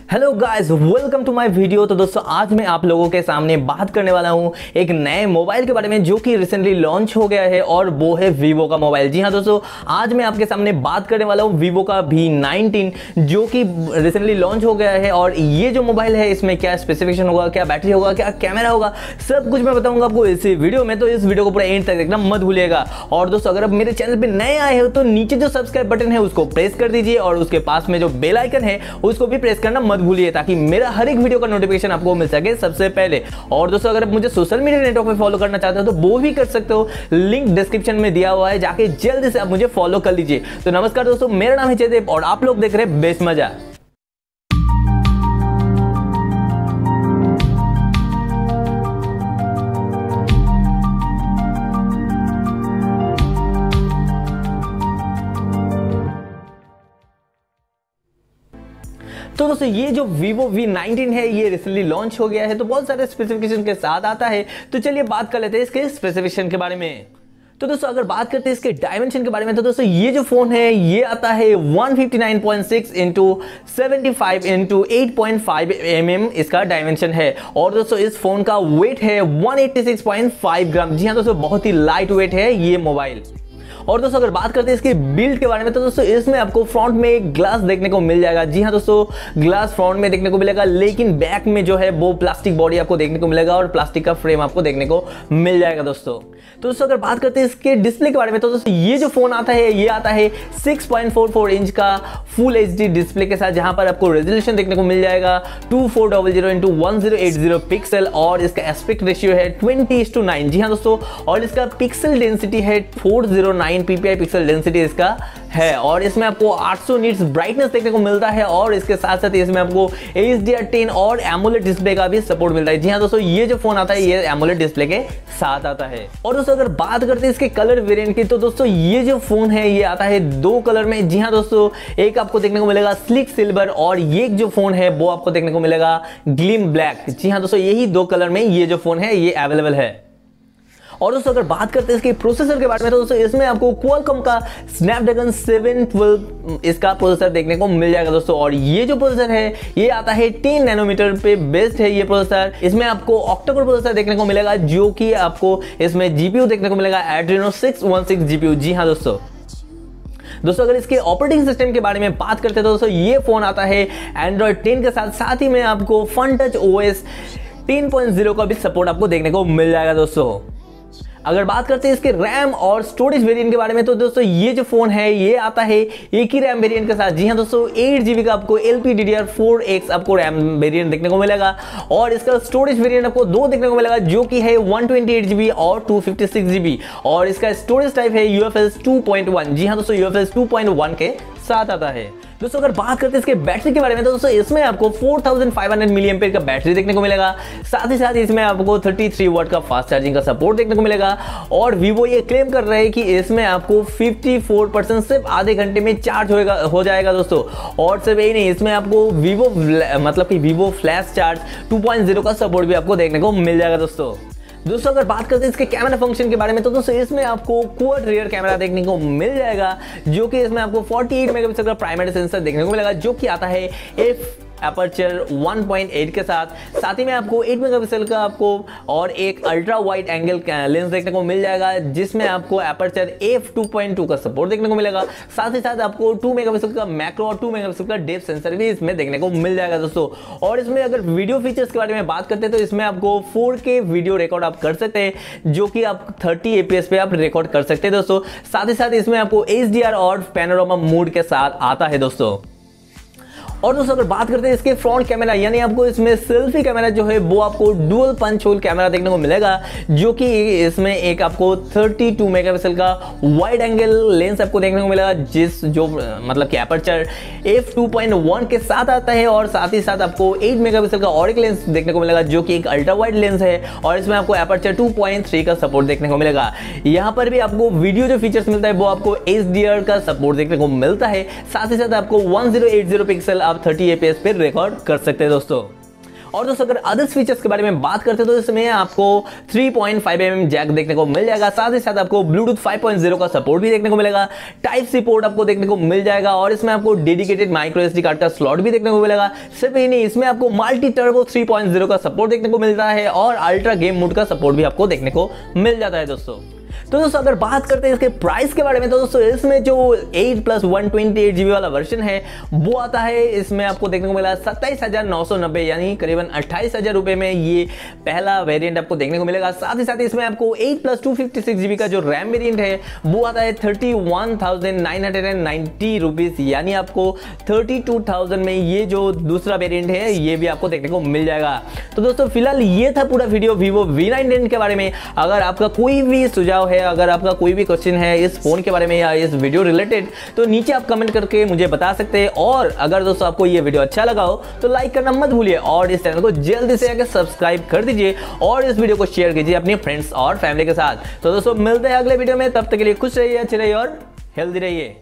Hello guys, welcome to my video. तो दोस्तों आज मैं आप लोगों के सामने बात करने वाला हूं एक नए मोबाइल के बारे में जो कि रिसेंटली लॉन्च हो गया है और वो है वीवो का मोबाइल। जी हां दोस्तों, आज मैं आपके सामने बात करने वाला हूं वीवो का V19 जो कि रिसेंटली लॉन्च हो गया है। और ये जो मोबाइल है इसमें क्या स्पेसिफिकेशन होगा, क्या बैटरी होगा, क्या कैमरा होगा, सब कुछ मैं बताऊंगा आपको इस वीडियो में। तो इस वीडियो को पूरा एंड तक देखना मत भूलिएगा। और दोस्तों अगर आप मेरे चैनल पर नए आए हो तो नीचे जो सब्सक्राइब बटन है उसको प्रेस कर दीजिए और उसके पास में जो बेल आइकन है उसको भी प्रेस करना मत भूलिए ताकि मेरा हर एक वीडियो का नोटिफिकेशन आपको मिल सके सबसे पहले। और दोस्तों अगर आप मुझे सोशल मीडिया नेटवर्क पे फॉलो करना चाहते हो तो वो भी कर सकते हो, लिंक डिस्क्रिप्शन में दिया हुआ है, जाके जल्दी से आप मुझे फॉलो कर लीजिए। तो नमस्कार दोस्तों, मेरा नाम है जयदेव और आप लोग देख रहे हैं बेस्ट मजा। तो दोस्तों ये जो Vivo V19 है ये रिसेंटली लॉन्च हो गया है, तो बहुत सारे स्पेसिफिकेशन के साथ आता है। तो चलिए बात कर लेते हैं इसके स्पेसिफिकेशन के बारे में। तो दोस्तों अगर बात करते हैं इसके डायमेंशन के बारे में तो दोस्तों ये जो फोन है ये आता है 159.6 इंटू 75 इंटू 8.5 mm इसका डायमेंशन है। और दोस्तों इस फोन का वेट है 186.5 ग्राम। जी हाँ दोस्तों, बहुत ही लाइट वेट है ये मोबाइल। और दोस्तों अगर बात करते हैं इसके बिल्ड के बारे में तो दोस्तों इसमें आपको फ्रंट में एक ग्लास देखने को मिल जाएगा। जी हाँ दोस्तों, ग्लास फ्रंट में देखने को मिलेगा, लेकिन बैक में जो है वो प्लास्टिक बॉडी आपको देखने को मिलेगा और प्लास्टिक का फ्रेम आपको देखने को मिल जाएगा दोस्तों। तो दोस्तों अगर बात करते हैं इसके डिस्प्ले के बारे में तो दोस्तों ये जो फोन आता है ये आता है 6.44 इंच का फुल HD डिस्प्ले के साथ, जहां पर आपको रेजोल्यूशन देखने को मिल जाएगा 2400x1080 पिक्सल और इसका एस्पेक्ट रेशियो है 20:9। जी हाँ दोस्तों, और इसका पिक्सल डेंसिटी है 409 ppi पिक्सल डेंसिटी इसका है। और इसमें आपको 800 निट्स ब्राइटनेस देखने को मिलता है और इसके साथ साथ इसमें आपको HDR10 और एमोलेड डिस्प्ले का भी सपोर्ट मिलता है। जी हाँ दोस्तों, ये जो फोन आता है ये एमोलेड डिस्प्ले के साथ आता है। और दोस्तों अगर बात करते हैं इसके कलर वेरिएंट की तो दोस्तों ये जो फोन है ये आता है दो कलर में। जी हाँ दोस्तों, एक आपको देखने को मिलेगा स्लिक सिल्वर और ये जो फोन है वो आपको देखने को मिलेगा ग्लिम ब्लैक। जी हाँ दोस्तों, यही दो कलर में ये जो फोन है ये अवेलेबल है। और दोस्तों अगर बात करते हैं इसके प्रोसेसर के बारे में तो दोस्तों इसमें आपको क्वालकॉम का स्नैपड्रैगन 712 इसका प्रोसेसर देखने को मिल जाएगा दोस्तों। और ये जो प्रोसेसर है ये आता है 10 नैनोमीटर पे बेस्ड है ये प्रोसेसर। इसमें आपको ऑक्टा-कोर प्रोसेसर देखने को मिलेगा जो कि आपको इसमें जीपीयू देखने को मिलेगा एड्रेनो 616 जीपीयू। जी हाँ दोस्तों अगर इसके ऑपरेटिंग सिस्टम के बारे में बात करते हैं तो दोस्तों ये फोन आता है एंड्रॉइड 10 के साथ ही में आपको फन टच OS 10.0 का भी सपोर्ट आपको देखने को मिल जाएगा दोस्तों। अगर बात करते हैं इसके रैम और स्टोरेज वेरिएंट के बारे में तो दोस्तों ये जो फोन है ये आता है एक ही रैम वेरिएंट के साथ। जी हाँ दोस्तों, 8GB का आपको LPDDR4X आपको रैम वेरिएंट देखने को मिलेगा और इसका स्टोरेज वेरिएंट आपको दो देखने को मिलेगा जो कि है 128GB और 256GB। और इसका स्टोरेज टाइप है UFS 2.1। जी हाँ दोस्तों, UFS 2.1 के साथ आता है। दोस्तों अगर बात करते हैं इसके बैटरी के बारे में तो दोस्तों इसमें आपको 4500 mAh का बैटरी देखने को मिलेगा। साथ ही साथ इसमें आपको 33 वाट का फास्ट चार्जिंग का सपोर्ट देखने को मिलेगा। और वीवो ये क्लेम कर रहे हैं कि इसमें आपको 54% सिर्फ आधे घंटे में चार्ज हो जाएगा दोस्तों। और सिर्फ यही नहीं, इसमें आपको वीवो फ्लैश चार्ज 2.0 का सपोर्ट भी आपको देखने को मिल जाएगा दोस्तों। अगर बात करते हैं इसके कैमरा फंक्शन के बारे में तो दोस्तों इसमें आपको क्वाड रियर कैमरा देखने को मिल जाएगा जो कि इसमें आपको 48 मेगापिक्सल का प्राइमरी सेंसर देखने को मिलेगा जो कि आता है एपर्चर 1.8 के साथ ही में आपको 8 मेगापिक्सल का आपको और एक अल्ट्रा वाइड एंगल लेंस देखने को मिल जाएगा जिसमें आपको एपर्चर f2.2 का सपोर्ट देखने को मिलेगा। साथ ही साथ आपको 2 मेगापिक्सल का मैक्रो और 2 मेगापिक्सल का डेप्थ सेंसर भी इसमें देखने को मिल जाएगा दोस्तों। और इसमें अगर वीडियो फीचर्स के बारे में बात करते हैं तो इसमें आपको 4K वीडियो रिकॉर्ड आप कर सकते हैं जो कि आप 30 FPS पे आप रिकॉर्ड कर सकते हैं दोस्तों। साथ ही साथ इसमें आपको HDR और पैनोरामा मोड के साथ आता है दोस्तों। और दोस्तों अगर बात करते हैं इसके फ्रंट कैमरा यानी आपको इसमें सेल्फी कैमरा जो है वो आपको डुअल पंच होल कैमरा देखने को मिलेगा जो कि इसमें एक आपको 32 मेगापिक्सल का वाइड एंगल लेंस आपको देखने को मिलेगा जो कि एपर्चर f2.1 के साथ आता है। और साथ ही साथ आपको 8 मेगापिक्सल का और एक लेंस देखने को मिलेगा जो कि एक अल्ट्रा वाइड लेंस है और इसमें आपको एपर्चर 2.3 का सपोर्ट देखने को मिलेगा। यहाँ पर भी आपको वीडियो जो फीचर्स मिलता है वो आपको HDR का सपोर्ट देखने को मिलता है। साथ ही साथ आपको 1080 पिक्सल आप 30 FPS पे रिकॉर्ड कर सकते हैं दोस्तों। और दोस्तों अगर अदर्स फीचर्स के बारे में बात करते हैं तो इसमें आपको 3.5mm जैक देखने को मिल जाएगा, साथ ही साथ आपको ब्लूटूथ 5.0 का सपोर्ट भी देखने को मिलेगा, टाइप सी पोर्ट आपको देखने को मिल जाएगा और इसमें आपको डेडिकेटेड माइक्रो एसडी कार्ड का स्लॉट भी देखने को मिलेगा। सिर्फ ही नहीं, इसमें आपको मल्टी टर्बो 3.0 का सपोर्ट देखने को मिलता है और अल्ट्रा गेम मोड का सपोर्ट भी आपको देखने को मिल जाता है दोस्तों। तो दोस्तों अगर बात करते हैं इसके प्राइस के बारे में तो दोस्तों इसमें जो 8+128GB वाला वर्जन है वो आता है, इसमें आपको देखने को मिला 27,990 यानी करीबन 28,000 रुपए में ये पहला वेरिएंट आपको देखने को मिलेगा। साथ ही साथ इसमें आपको 8+256GB का जो रैम वेरिएंट है वो आता है 31,990 रुपीज यानी आपको 32,000 में ये जो दूसरा वेरिएंट है ये भी आपको देखने को मिल जाएगा। तो दोस्तों फिलहाल ये था पूरा वीडियो Vivo V19 के बारे में। अगर आपका कोई भी सुझाव है, अगर आपका कोई भी क्वेश्चन है इस फोन के बारे में या इस वीडियो रिलेटेड तो नीचे आप कमेंट करके मुझे बता सकते हैं। और अगर दोस्तों आपको ये वीडियो अच्छा लगा हो तो लाइक करना मत भूलिए और इस चैनल को जल्दी से आकर सब्सक्राइब कर दीजिए और इस वीडियो को शेयर कीजिए अपने फ्रेंड्स और फैमिली के साथ। तो दोस्तों मिलते हैं अगले वीडियो में, तब तक के लिए खुश रहिए, अच्छे रहिए और हेल्दी रहिए।